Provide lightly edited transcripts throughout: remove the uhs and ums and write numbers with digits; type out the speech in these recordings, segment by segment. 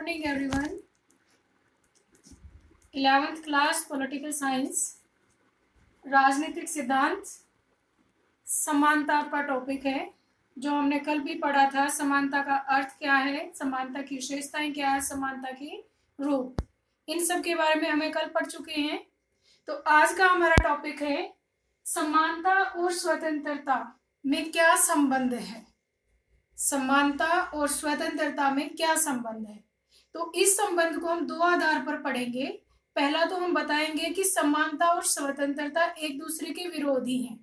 morning everyone. 11th class political science राजनीतिक सिद्धांत समानता का टॉपिक है जो हमने कल भी पढ़ा था। समानता का अर्थ क्या है, समानता की विशेषताएं क्या है, समानता की रूप, इन सब के बारे में हमें कल पढ़ चुके हैं। तो आज का हमारा टॉपिक है समानता और स्वतंत्रता में क्या संबंध है। समानता और स्वतंत्रता में क्या संबंध है, तो इस संबंध को हम दो आधार पर पढ़ेंगे। पहला तो हम बताएंगे कि समानता और स्वतंत्रता एक दूसरे के विरोधी हैं,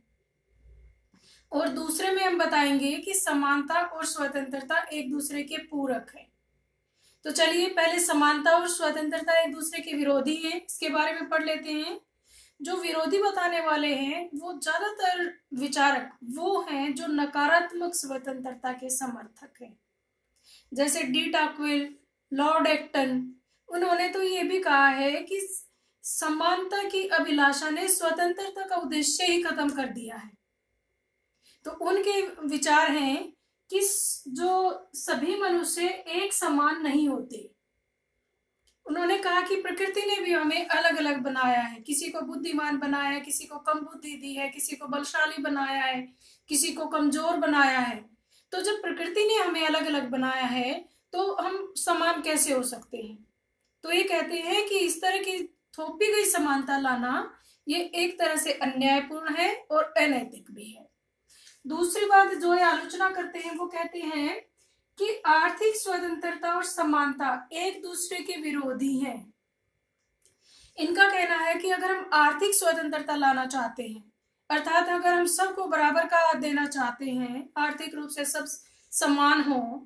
और दूसरे में हम बताएंगे कि समानता और स्वतंत्रता एक दूसरे के पूरक है। तो चलिए पहले समानता और स्वतंत्रता एक दूसरे के विरोधी हैं, इसके बारे में पढ़ लेते हैं। जो विरोधी बताने वाले हैं वो ज्यादातर विचारक वो हैं जो नकारात्मक स्वतंत्रता के समर्थक हैं, जैसे डी टाकविल, लॉर्ड एक्टन। उन्होंने तो ये भी कहा है कि समानता की अभिलाषा ने स्वतंत्रता का उद्देश्य ही खत्म कर दिया है। तो उनके विचार हैं कि जो सभी मनुष्य एक समान नहीं होते। उन्होंने कहा कि प्रकृति ने भी हमें अलग अलग बनाया है, किसी को बुद्धिमान बनाया है, किसी को कम बुद्धि दी है, किसी को बलशाली बनाया है, किसी को कमजोर बनाया है। तो जब प्रकृति ने हमें अलग अलग बनाया है तो हम समान कैसे हो सकते हैं। तो ये कहते हैं कि इस तरह की थोपी गई समानता लाना ये एक तरह से अन्यायपूर्ण है और अनैतिक भी है। दूसरी बात जो ये आलोचना करते हैं वो कहते हैं कि आर्थिक स्वतंत्रता और समानता एक दूसरे के विरोधी हैं। इनका कहना है कि अगर हम आर्थिक स्वतंत्रता लाना चाहते हैं, अर्थात अगर हम सबको बराबर का हाथ देना चाहते हैं, आर्थिक रूप से सब समान हो,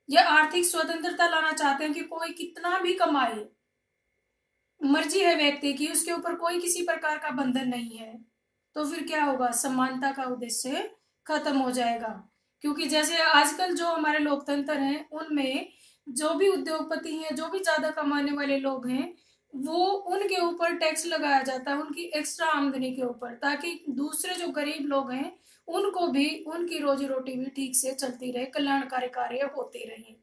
या आर्थिक स्वतंत्रता लाना चाहते हैं कि कोई कितना भी कमाए, मर्जी है व्यक्ति की, उसके ऊपर कोई किसी प्रकार का बंधन नहीं है, तो फिर क्या होगा, समानता का उद्देश्य खत्म हो जाएगा। क्योंकि जैसे आजकल जो हमारे लोकतंत्र हैं उनमें जो भी उद्योगपति हैं, जो भी ज्यादा कमाने वाले लोग हैं, वो उनके ऊपर टैक्स लगाया जाता है, उनकी एक्स्ट्रा आमदनी के ऊपर, ताकि दूसरे जो गरीब लोग हैं उनको भी उनकी रोजी रोटी भी ठीक से चलती रहे, कल्याणकारी कार्य होते रहे।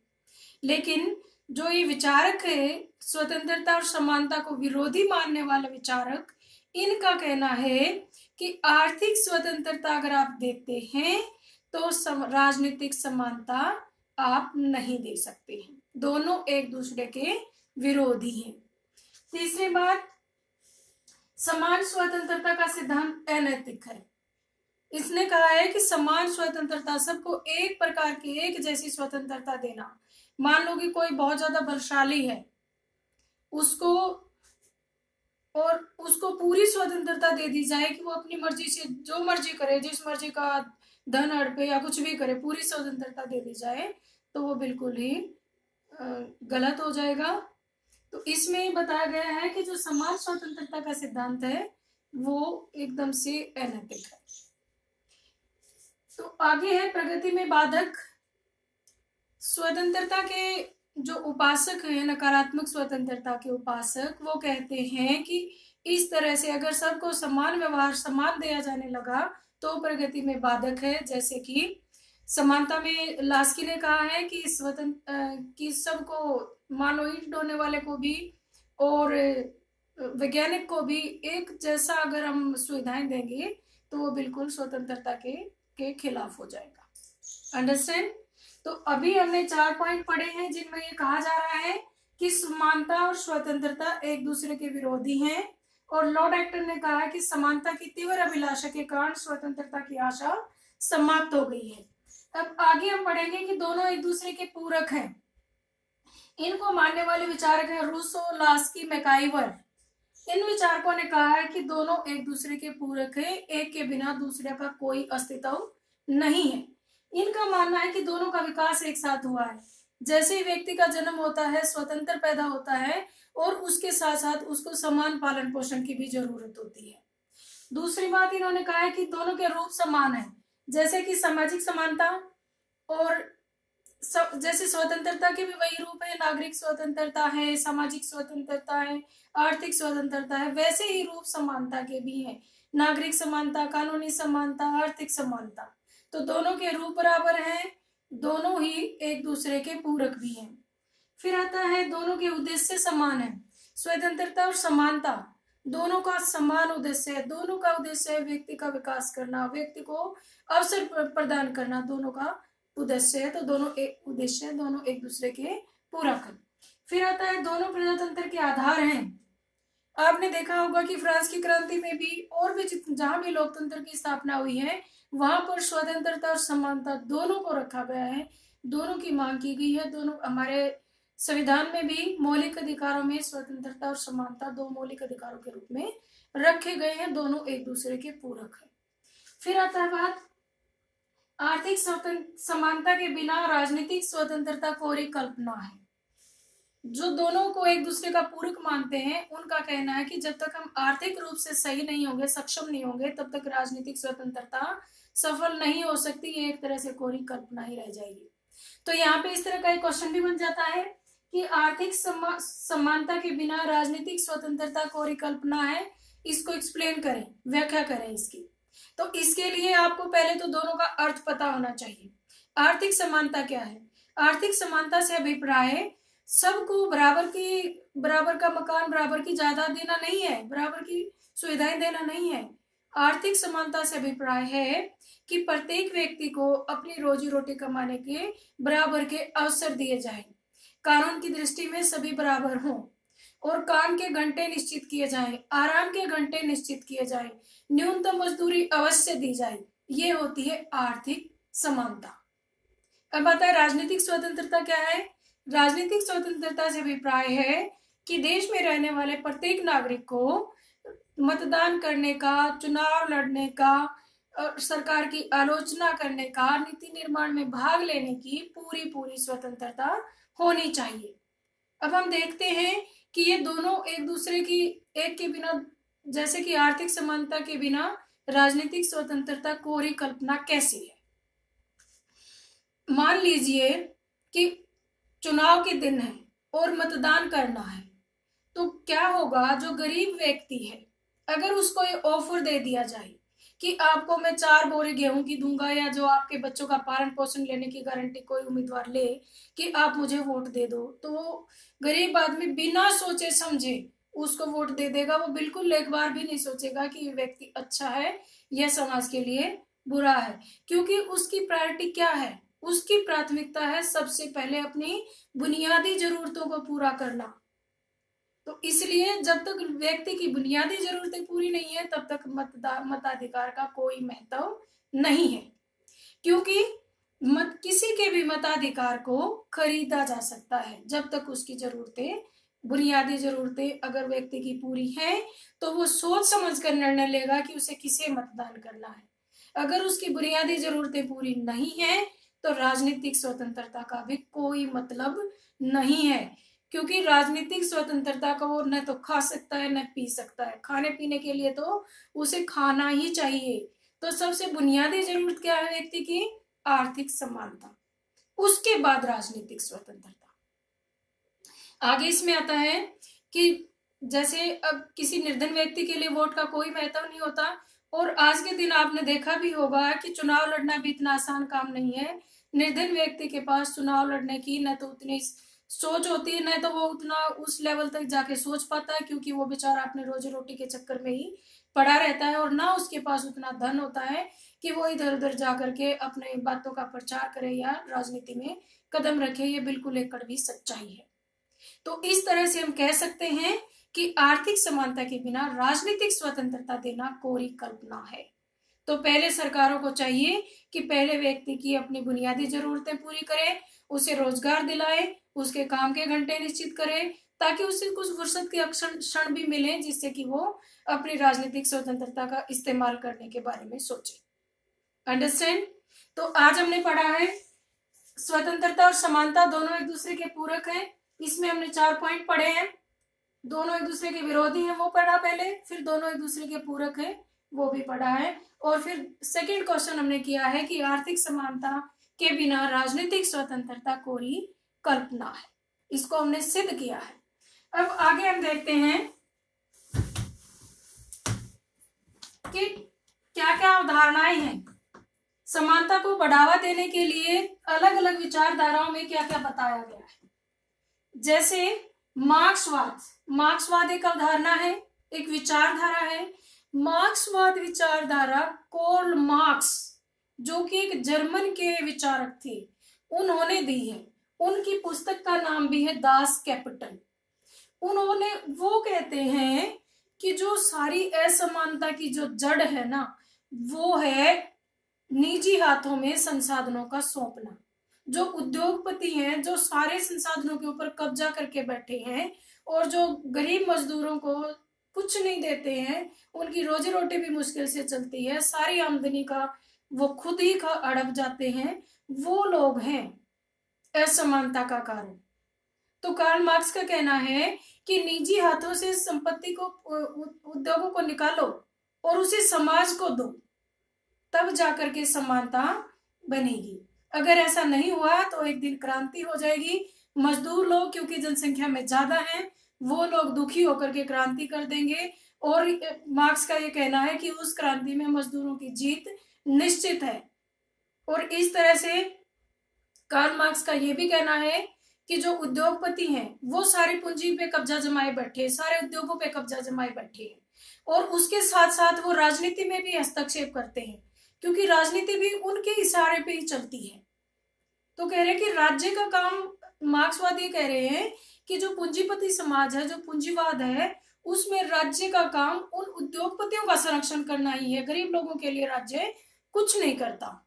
लेकिन जो ये विचारक है स्वतंत्रता और समानता को विरोधी मानने वाले विचारक, इनका कहना है कि आर्थिक स्वतंत्रता अगर आप देते हैं तो राजनीतिक समानता आप नहीं दे सकते हैं, दोनों एक दूसरे के विरोधी हैं। तीसरी बात, समान स्वतंत्रता का सिद्धांत अनैतिक है। इसने कहा है कि समान स्वतंत्रता, सबको एक प्रकार की एक जैसी स्वतंत्रता देना। मान लो कि कोई बहुत ज्यादा बलशाली है, उसको पूरी स्वतंत्रता दे दी जाए कि वो अपनी मर्जी से जो मर्जी करे, जिस मर्जी का धन हड़पे या कुछ भी करे, पूरी स्वतंत्रता दे दी जाए, तो वो बिल्कुल ही गलत हो जाएगा। तो इसमें बताया गया है कि जो समान स्वतंत्रता का सिद्धांत है वो एकदम से अनैतिक है। तो आगे है प्रगति में बाधक। स्वतंत्रता के जो उपासक हैं, नकारात्मक स्वतंत्रता के उपासक, वो कहते हैं कि इस तरह से अगर सबको समान व्यवहार, समान दिया जाने लगा तो प्रगति में बाधक है। जैसे कि समानता में लास्की ने कहा है कि कि सबको, मानो ईंट ढोने वाले को भी और वैज्ञानिक को भी एक जैसा अगर हम सुविधाएं देंगे तो वो बिल्कुल स्वतंत्रता के खिलाफ हो जाएगा। अंडरस्टैंड। तो अभी हमने 4 पॉइंट पढ़े हैं जिनमें ये कहा जा रहा है कि समानता और स्वतंत्रता एक दूसरे के विरोधी हैं, और लॉर्ड एक्टन ने कहा कि समानता की तीव्र अभिलाषा के कारण स्वतंत्रता की आशा समाप्त हो गई है। अब आगे हम पढ़ेंगे कि दोनों एक दूसरे के पूरक हैं। इनको मानने वाले विचारक हैं रूसो, लास्की, मैकाइवर। इन विचारकों ने कहा है कि दोनों एक दूसरे के पूरक हैं, एक के बिना दूसरे का कोई अस्तित्व नहीं है। इनका मानना है कि दोनों का विकास एक साथ हुआ है। जैसे ही व्यक्ति का जन्म होता है, स्वतंत्र पैदा होता है, और उसके साथ साथ उसको समान पालन पोषण की भी जरूरत होती है। दूसरी बात इन्होंने कहा है कि दोनों के रूप समान है, जैसे कि सामाजिक समानता, और जैसे स्वतंत्रता के भी वही रूप है, नागरिक स्वतंत्रता है, सामाजिक स्वतंत्रता है, आर्थिक स्वतंत्रता है, वैसे ही रूप समानता के भी है, नागरिक समानता, कानूनी समानता, आर्थिक समानता। तो दोनों के रूप बराबर हैं, दोनों ही एक दूसरे के पूरक भी हैं। फिर आता है दोनों के उद्देश्य समान है। स्वतंत्रता और समानता दोनों का समान उद्देश्य है। दोनों का उद्देश्य है व्यक्ति का विकास करना, व्यक्ति को अवसर प्रदान करना, दोनों का उद्देश्य है। तो दोनों एक उद्देश्य है, दोनों एक दूसरे के पूरक है। फिर आता है दोनों प्रजातंत्र के आधार हैं। आपने देखा होगा कि फ्रांस की क्रांति में भी और भी जहां भी लोकतंत्र की स्थापना हुई है वहां पर स्वतंत्रता और समानता दोनों को रखा गया है, दोनों की मांग की गई है। दोनों हमारे संविधान में भी मौलिक अधिकारों में स्वतंत्रता और समानता दो मौलिक अधिकारों के रूप में रखे गए हैं, दोनों एक दूसरे के पूरक है। फिर आता है बात आर्थिक समानता के बिना राजनीतिक स्वतंत्रता कोरी कल्पना है। जो दोनों को एक दूसरे का पूरक मानते हैं उनका कहना है कि जब तक हम आर्थिक रूप से सही नहीं होंगे, सक्षम नहीं होंगे, तब तक राजनीतिक स्वतंत्रता सफल नहीं हो सकती। ये एक तरह से कोरी कल्पना ही रह जाएगी। तो यहाँ पे इस तरह का एक क्वेश्चन भी बन जाता है कि आर्थिक समानता के बिना राजनीतिक स्वतंत्रता कोरी कल्पना है, इसको एक्सप्लेन करें, व्याख्या करें इसकी। तो इसके लिए आपको पहले तो दोनों का अर्थ पता होना चाहिए। आर्थिक समानता क्या है? आर्थिक समानता से अभिप्राय है सबको बराबर का मकान, बराबर की जायदाद देना नहीं है, बराबर की सुविधाएं देना नहीं है। आर्थिक समानता से अभिप्राय है कि प्रत्येक व्यक्ति को अपनी रोजी रोटी कमाने के बराबर के अवसर दिए जाएं, कानून की दृष्टि में सभी बराबर हों और काम के घंटे निश्चित किए जाएं, आराम के घंटे निश्चित किए जाएं, न्यूनतम मजदूरी अवश्य दी जाए। ये होती है आर्थिक समानता। अब आता है राजनीतिक स्वतंत्रता क्या है? राजनीतिक स्वतंत्रता से अभिप्राय है कि देश में रहने वाले प्रत्येक नागरिक को मतदान करने का, चुनाव लड़ने का, सरकार की आलोचना करने का, नीति निर्माण में भाग लेने की पूरी स्वतंत्रता होनी चाहिए। अब हम देखते हैं कि ये दोनों एक दूसरे की एक के बिना, जैसे कि आर्थिक समानता के बिना राजनीतिक स्वतंत्रता कोरी कल्पना कैसी है। मान लीजिए कि चुनाव के दिन है और मतदान करना है, तो क्या होगा? जो गरीब व्यक्ति है अगर उसको ये ऑफर दे दिया जाए कि आपको मैं 4 बोरी गेहूं की दूंगा, या जो आपके बच्चों का पालन पोषण लेने की गारंटी कोई उम्मीदवार ले कि आप मुझे वोट दे दो, तो वो गरीब आदमी बिना सोचे समझे उसको वोट दे देगा। वो बिल्कुल एक बार भी नहीं सोचेगा कि ये व्यक्ति अच्छा है या समाज के लिए बुरा है, क्योंकि उसकी प्रायोरिटी क्या है? उसकी प्राथमिकता है सबसे पहले अपनी बुनियादी जरूरतों को पूरा करना। तो इसलिए जब तक व्यक्ति की बुनियादी जरूरतें पूरी नहीं है तब तक मताधिकार का कोई महत्व नहीं है, क्योंकि किसी के भी मताधिकार को खरीदा जा सकता है। जब तक उसकी जरूरतें, बुनियादी जरूरतें अगर व्यक्ति की पूरी है तो वो सोच समझ कर निर्णय लेगा कि उसे किसे मतदान करना है। अगर उसकी बुनियादी जरूरतें पूरी नहीं है तो राजनीतिक स्वतंत्रता का भी कोई मतलब नहीं है, क्योंकि राजनीतिक स्वतंत्रता का वो न तो खा सकता है न पी सकता है। खाने पीने के लिए तो उसे खाना ही चाहिए। तो सबसे बुनियादी जरूरत क्या है व्यक्ति की? आर्थिक समानता। उसके बाद राजनीतिक स्वतंत्रता। आगे इसमें आता है कि जैसे अब किसी निर्धन व्यक्ति के लिए वोट का कोई महत्व नहीं होता, और आज के दिन आपने देखा भी होगा कि चुनाव लड़ना भी इतना आसान काम नहीं है। निर्धन व्यक्ति के पास चुनाव लड़ने की न तो उतनी सोच होती है, न तो वो उतना उस लेवल तक जाके सोच पाता है, क्योंकि वो बेचारा अपने रोजी रोटी के चक्कर में ही पड़ा रहता है, और ना उसके पास उतना धन होता है कि वो इधर उधर जा करके अपने बातों का प्रचार करे या राजनीति में कदम रखे। ये बिल्कुल एक कड़वी सच्चाई है। तो इस तरह से हम कह सकते हैं कि आर्थिक समानता के बिना राजनीतिक स्वतंत्रता देना कोरी कल्पना है। तो पहले सरकारों को चाहिए कि पहले व्यक्ति की अपनी बुनियादी जरूरतें पूरी करे, उसे रोजगार दिलाए, उसके काम के घंटे निश्चित करे, ताकि उसे कुछ फुर्सत के क्षण भी मिले जिससे कि वो अपनी राजनीतिक स्वतंत्रता का इस्तेमाल करने के बारे में सोचे। अंडरस्टैंड? तो आज हमने पढ़ा है स्वतंत्रता और समानता दोनों एक दूसरे के पूरक हैं। इसमें हमने 4 पॉइंट पढ़े हैं। दोनों एक दूसरे के विरोधी हैं वो पढ़ा पहले, फिर दोनों एक दूसरे के पूरक हैं वो भी पढ़ा है, और फिर सेकंड क्वेश्चन हमने किया है कि आर्थिक समानता के बिना राजनीतिक स्वतंत्रता कोरी कल्पना है। इसको हमने सिद्ध किया है। अब आगे हम देखते हैं कि क्या क्या उदाहरणाएं हैं। समानता को बढ़ावा देने के लिए अलग अलग विचारधाराओं में क्या क्या बताया गया है। जैसे मार्क्सवाद, मार्क्सवाद एक अवधारणा है, एक विचारधारा है। मार्क्सवाद विचारधारा कार्ल मार्क्स, जो कि एक जर्मन के विचारक थे, उन्होंने दी है। उनकी पुस्तक का नाम भी है दास कैपिटल। उन्होंने, वो कहते हैं कि जो सारी असमानता की जो जड़ है ना, वो है निजी हाथों में संसाधनों का सौंपना। जो उद्योगपति हैं, जो सारे संसाधनों के ऊपर कब्जा करके बैठे हैं और जो गरीब मजदूरों को कुछ नहीं देते हैं, उनकी रोजी रोटी भी मुश्किल से चलती है, सारी आमदनी का वो खुद ही अड़प जाते हैं, वो लोग हैं असमानता का कारण। तो कार्ल मार्क्स का कहना है कि निजी हाथों से संपत्ति को, उद्योगों को निकालो और उसे समाज को दो, तब जाकर के समानता बनेगी। अगर ऐसा नहीं हुआ तो एक दिन क्रांति हो जाएगी। मजदूर लोग, क्योंकि जनसंख्या में ज्यादा हैं, वो लोग दुखी होकर के क्रांति कर देंगे। और मार्क्स का ये कहना है कि उस क्रांति में मजदूरों की जीत निश्चित है। और इस तरह से कार्ल मार्क्स का ये भी कहना है कि जो उद्योगपति हैं, वो सारी पूंजी पे कब्जा जमाए बैठे, सारे उद्योगों पे कब्जा जमाए बैठे हैं, और उसके साथ साथ वो राजनीति में भी हस्तक्षेप करते हैं, क्योंकि राजनीति भी उनके इशारे पे ही चलती है। तो कह रहे हैं कि राज्य का काम, मार्क्सवादी ये कह रहे हैं कि जो पूंजीपति समाज है, जो पूंजीवाद है, उसमें राज्य का काम उन उद्योगपतियों का संरक्षण करना ही है। गरीब लोगों के लिए राज्य कुछ नहीं करता।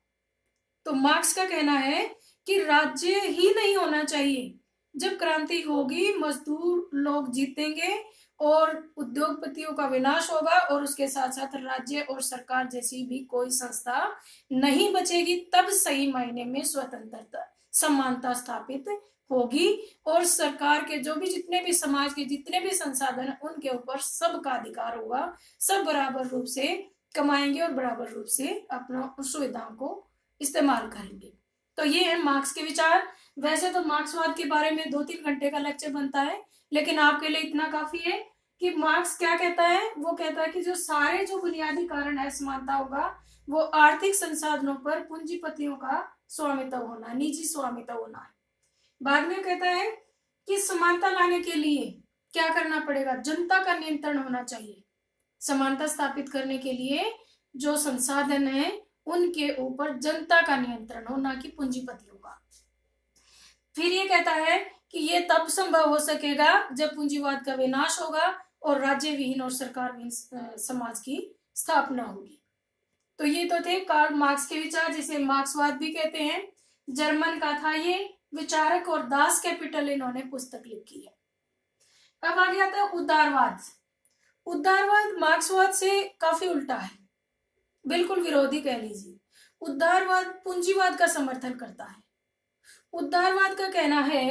तो मार्क्स का कहना है कि राज्य ही नहीं होना चाहिए। जब क्रांति होगी, मजदूर लोग जीतेंगे और उद्योगपतियों का विनाश होगा, और उसके साथ साथ राज्य और सरकार जैसी भी कोई संस्था नहीं बचेगी। तब सही मायने में स्वतंत्रता, समानता स्थापित होगी, और सरकार के जो भी, जितने भी समाज के जितने भी संसाधन, उनके ऊपर सबका अधिकार होगा। सब बराबर रूप से कमाएंगे और बराबर रूप से अपना सुविधाओं को इस्तेमाल करेंगे। तो ये है मार्क्स के विचार। वैसे तो मार्क्सवाद के बारे में 2-3 घंटे का लेक्चर बनता है, लेकिन आपके लिए इतना काफी है कि मार्क्स क्या कहता है। वो कहता है कि जो सारे जो बुनियादी कारण है असमानता होगा, वो आर्थिक संसाधनों पर पूंजीपतियों का स्वामित्व होना, निजी स्वामित्व होना है। बाद में कहता है कि समानता लाने के लिए क्या करना पड़ेगा, जनता का नियंत्रण होना चाहिए। समानता स्थापित करने के लिए जो संसाधन है, उनके ऊपर जनता का नियंत्रण हो, ना कि पूंजीपतियों का। फिर ये कहता है कि ये तब संभव हो सकेगा जब पूंजीवाद का विनाश होगा और राज्य विहीन और सरकार विहीन समाज की स्थापना होगी। तो ये तो थे कार्ल मार्क्स के विचार, जिसे मार्क्सवाद भी कहते हैं। जर्मन का था ये विचारक, और दास कैपिटल इन्होंने पुस्तक लिखी है। अब आ गया था उदारवाद। उदारवाद मार्क्सवाद से काफी उल्टा है, बिल्कुल विरोधी कह लीजिए। उदारवाद पूंजीवाद का समर्थन करता है। उदारवाद का कहना है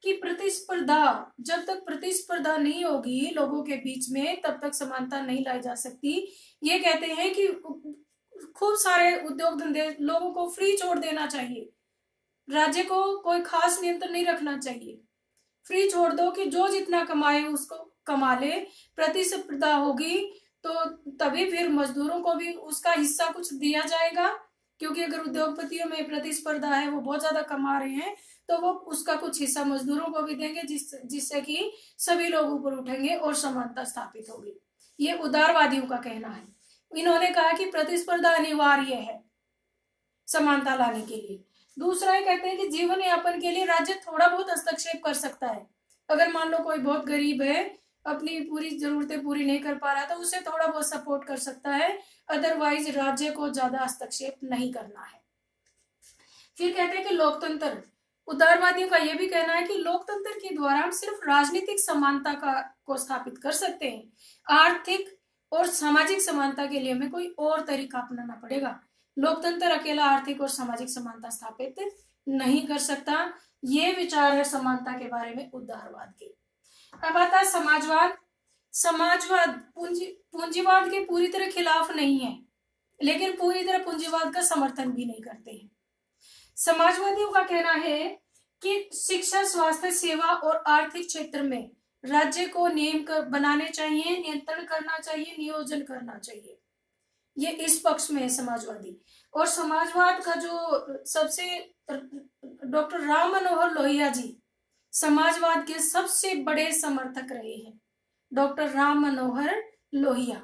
कि प्रतिस्पर्धा, जब तक प्रतिस्पर्धा नहीं होगी लोगों के बीच में, तब तक समानता नहीं लाई जा सकती। ये कहते हैं कि खूब सारे उद्योग धंधे लोगों को फ्री छोड़ देना चाहिए, राज्य को कोई खास नियंत्रण नहीं रखना चाहिए, फ्री छोड़ दो कि जो जितना कमाए उसको कमा ले। प्रतिस्पर्धा होगी तो तभी फिर मजदूरों को भी उसका हिस्सा कुछ दिया जाएगा, क्योंकि अगर उद्योगपतियों में प्रतिस्पर्धा है, वो बहुत ज्यादा कमा रहे हैं, तो वो उसका कुछ हिस्सा मजदूरों को भी देंगे, जिससे कि सभी लोग ऊपर उठेंगे और समानता स्थापित होगी। ये उदारवादियों का कहना है। इन्होंने कहा कि प्रतिस्पर्धा अनिवार्य है समानता लाने के लिए। दूसरा ये कहते हैं कि जीवन यापन के लिए राज्य थोड़ा बहुत हस्तक्षेप कर सकता है। अगर मान लो कोई बहुत गरीब है, अपनी पूरी जरूरतें पूरी नहीं कर पा रहा, तो उसे थोड़ा बहुत सपोर्ट कर सकता है, अदरवाइज राज्य को ज्यादा हस्तक्षेप नहीं करना है। फिर कहते हैं कि लोकतंत्र, उदारवादियों का यह भी कहना है कि लोकतंत्र के द्वारा हम सिर्फ राजनीतिक समानता को स्थापित कर सकते हैं, आर्थिक और सामाजिक समानता के लिए हमें कोई और तरीका अपनाना पड़ेगा। लोकतंत्र अकेला आर्थिक और सामाजिक समानता स्थापित नहीं कर सकता। ये विचार है समानता के बारे में उदारवाद के। अब आता है समाजवाद। समाजवाद पूंजीवाद के पूरी तरह खिलाफ नहीं है, लेकिन पूरी तरह पूंजीवाद का समर्थन भी नहीं करते हैं। समाजवादियों का कहना है कि शिक्षा, स्वास्थ्य सेवा और आर्थिक क्षेत्र में राज्य को नियम बनाने चाहिए, नियंत्रण करना चाहिए, नियोजन करना चाहिए। ये इस पक्ष में है समाजवादी। और समाजवाद का जो सबसे, डॉक्टर राम मनोहर लोहिया जी समाजवाद के सबसे बड़े समर्थक रहे हैं। डॉक्टर राम मनोहर लोहिया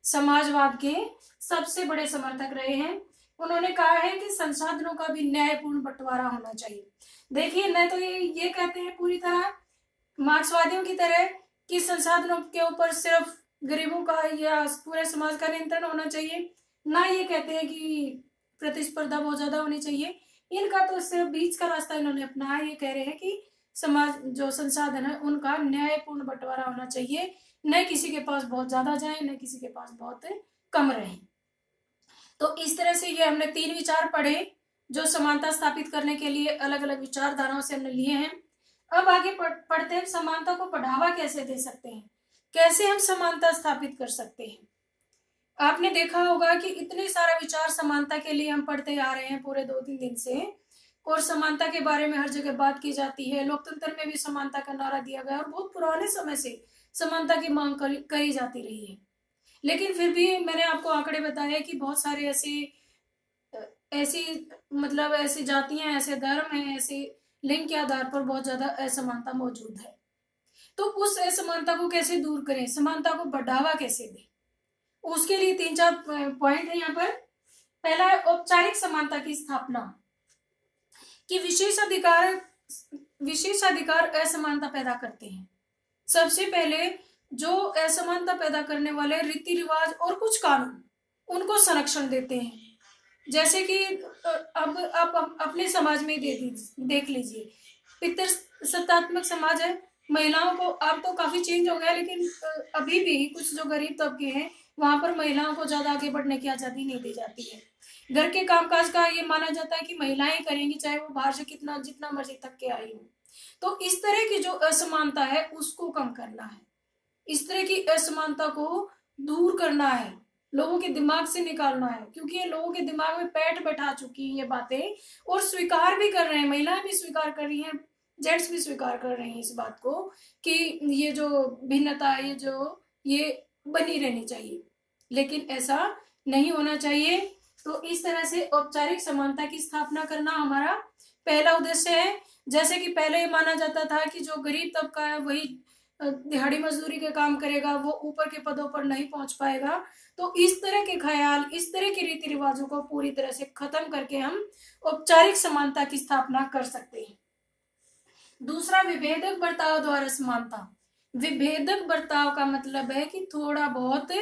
समाजवाद के सबसे बड़े समर्थक रहे हैं। उन्होंने कहा है कि संसाधनों का भी न्यायपूर्ण बंटवारा होना चाहिए। देखिए, न तो ये कहते हैं पूरी तरह मार्क्सवादियों की तरह कि संसाधनों के ऊपर सिर्फ गरीबों का या पूरे समाज का नियंत्रण होना चाहिए, ना ये कहते हैं कि प्रतिस्पर्धा बहुत ज्यादा होनी चाहिए। इनका तो सिर्फ बीच का रास्ता इन्होंने अपनाया। ये कह रहे हैं कि समाज जो संसाधन है उनका न्यायपूर्ण बंटवारा होना चाहिए, न किसी के पास बहुत ज्यादा जाए न किसी के पास बहुत कम रहे। तो इस तरह से ये हमने 3 विचार पढ़े जो समानता स्थापित करने के लिए अलग अलग विचारधाराओं से हमने लिए हैं। अब आगे पढ़ते हैं समानता को बढ़ावा कैसे दे सकते हैं, कैसे हम समानता स्थापित कर सकते हैं। आपने देखा होगा कि इतने सारा विचार समानता के लिए हम पढ़ते आ रहे हैं पूरे 2-3 दिन से, और समानता के बारे में हर जगह बात की जाती है। लोकतंत्र में भी समानता का नारा दिया गया और बहुत पुराने समय से समानता की मांग करी जाती रही है। लेकिन फिर भी मैंने आपको आंकड़े बताए कि बहुत सारे ऐसी जातियां, ऐसे धर्म हैं, ऐसे लिंग के आधार पर बहुत ज्यादा असमानता मौजूद है। तो उस असमानता को कैसे दूर करें, समानता को बढ़ावा कैसे दें, उसके लिए 3-4 पॉइंट है यहाँ पर। पहला है औपचारिक समानता की स्थापना, कि विशेष अधिकार असमानता पैदा करते हैं। सबसे पहले जो असमानता पैदा करने वाले रीति रिवाज और कुछ कानून, उनको संरक्षण देते हैं। जैसे कि अब आप अपने समाज में देख लीजिए, पितृसत्तात्मक समाज है। महिलाओं को अब तो काफी चेंज हो गया, लेकिन अभी भी कुछ जो गरीब तबके हैं वहां पर महिलाओं को ज्यादा आगे बढ़ने की आजादी नहीं दी जाती है। घर के कामकाज का ये माना जाता है कि महिलाएं करेंगी, चाहे वो बाहर से जितना मर्जी थक के आई हो। तो इस तरह की जो असमानता है उसको कम करना है, इस तरह की असमानता को दूर करना है, लोगों के दिमाग से निकालना है, क्योंकि ये लोगों के दिमाग में पैठ बैठा चुकी है ये बातें, और स्वीकार भी कर रहे हैं, महिलाएं भी स्वीकार कर रही हैं, जेंट्स भी स्वीकार कर रहे हैं इस बात को कि ये जो भिन्नता ये बनी रहनी चाहिए, लेकिन ऐसा नहीं होना चाहिए। तो इस तरह से औपचारिक समानता की स्थापना करना हमारा पहला उद्देश्य है। जैसे कि पहले माना जाता था कि जो गरीब तबका है वही दिहाड़ी मजदूरी के काम करेगा, वो ऊपर के पदों पर नहीं पहुंच पाएगा। तो इस तरह के ख्याल, इस तरह के रीति रिवाजों को पूरी तरह से खत्म करके हम औपचारिक समानता की स्थापना कर सकते हैं। दूसरा, विभेदक बर्ताव द्वारा समानता। विभेदक बर्ताव का मतलब है कि थोड़ा बहुत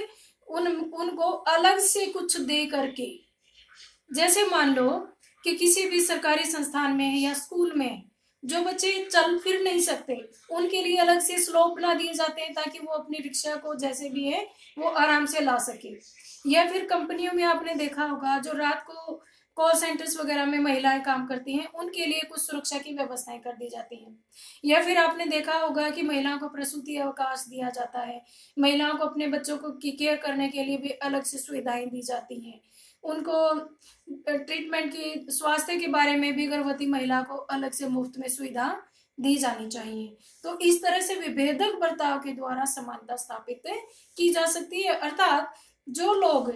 उनको अलग से कुछ दे करके, जैसे मान लो कि किसी भी सरकारी संस्थान में या स्कूल में जो बच्चे चल फिर नहीं सकते उनके लिए अलग से स्लोप बना दिए जाते हैं ताकि वो अपनी रिक्शा को जैसे भी है वो आराम से ला सके। या फिर कंपनियों में आपने देखा होगा जो रात को कॉल सेंटर्स वगैरह में महिलाएं काम करती हैं, उनके लिए कुछ सुरक्षा की व्यवस्थाएं कर दी जाती हैं। या फिर आपने देखा होगा कि महिलाओं को प्रसूति अवकाश दिया जाता है, महिलाओं को अपने बच्चों को की केयर करने के लिए भी अलग से सुविधाएं दी जाती हैं, उनको ट्रीटमेंट की, स्वास्थ्य के बारे में भी गर्भवती महिला को अलग से मुफ्त में सुविधा दी जानी चाहिए। तो इस तरह से विभेदक बर्ताव के द्वारा समानता स्थापित की जा सकती है। अर्थात जो लोग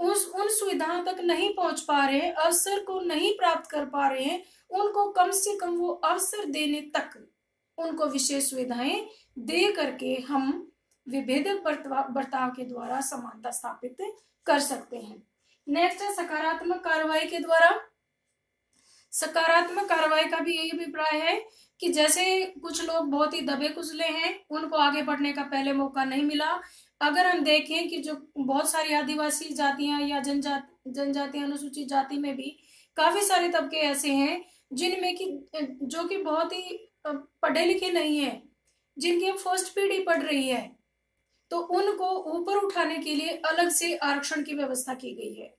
उन सुविधाओं तक नहीं पहुंच पा रहे हैं, अवसर को नहीं प्राप्त कर पा रहे हैं, उनको कम से कम वो अवसर देने तक उनको विशेष सुविधाएं दे करके हम विभेदक बर्ताव के द्वारा समानता स्थापित कर सकते हैं। नेक्स्ट है सकारात्मक कार्रवाई के द्वारा। सकारात्मक कार्रवाई का भी यही अभिप्राय है कि जैसे कुछ लोग बहुत ही दबे कुचले हैं, उनको आगे बढ़ने का पहले मौका नहीं मिला। अगर हम देखें कि जो बहुत सारी आदिवासी जातियां या जनजाति अनुसूचित जाति में भी काफी सारे तबके ऐसे हैं जिनमें कि जो कि बहुत ही पढ़े लिखे नहीं है, जिनकी फर्स्ट पीढ़ी पढ़ रही है, तो उनको ऊपर उठाने के लिए अलग से आरक्षण की व्यवस्था की गई है,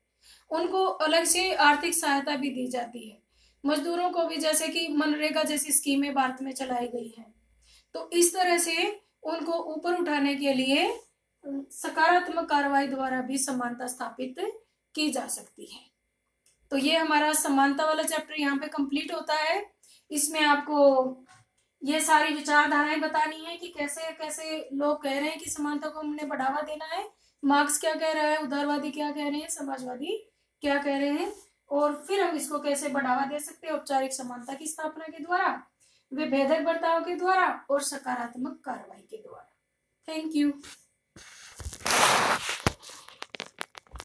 उनको अलग से आर्थिक सहायता भी दी जाती है। मजदूरों को भी जैसे कि मनरेगा जैसी स्कीमें भारत में चलाई गई हैं। तो इस तरह से उनको ऊपर उठाने के लिए सकारात्मक कार्रवाई द्वारा भी समानता स्थापित की जा सकती है। तो ये हमारा समानता वाला चैप्टर यहाँ पे कंप्लीट होता है। इसमें आपको ये सारी विचारधाराएं बतानी है कि कैसे कैसे लोग कह रहे हैं कि समानता को हमने बढ़ावा देना है, मार्क्स क्या कह रहा है, उदारवादी क्या कह रहे हैं, समाजवादी क्या कह रहे हैं, और फिर हम इसको कैसे बढ़ावा दे सकते हैं औपचारिक समानता की स्थापना के द्वारा। विभेदक बर्ताव के द्वारा और सकारात्मक कार्रवाई के द्वारा। Thank you.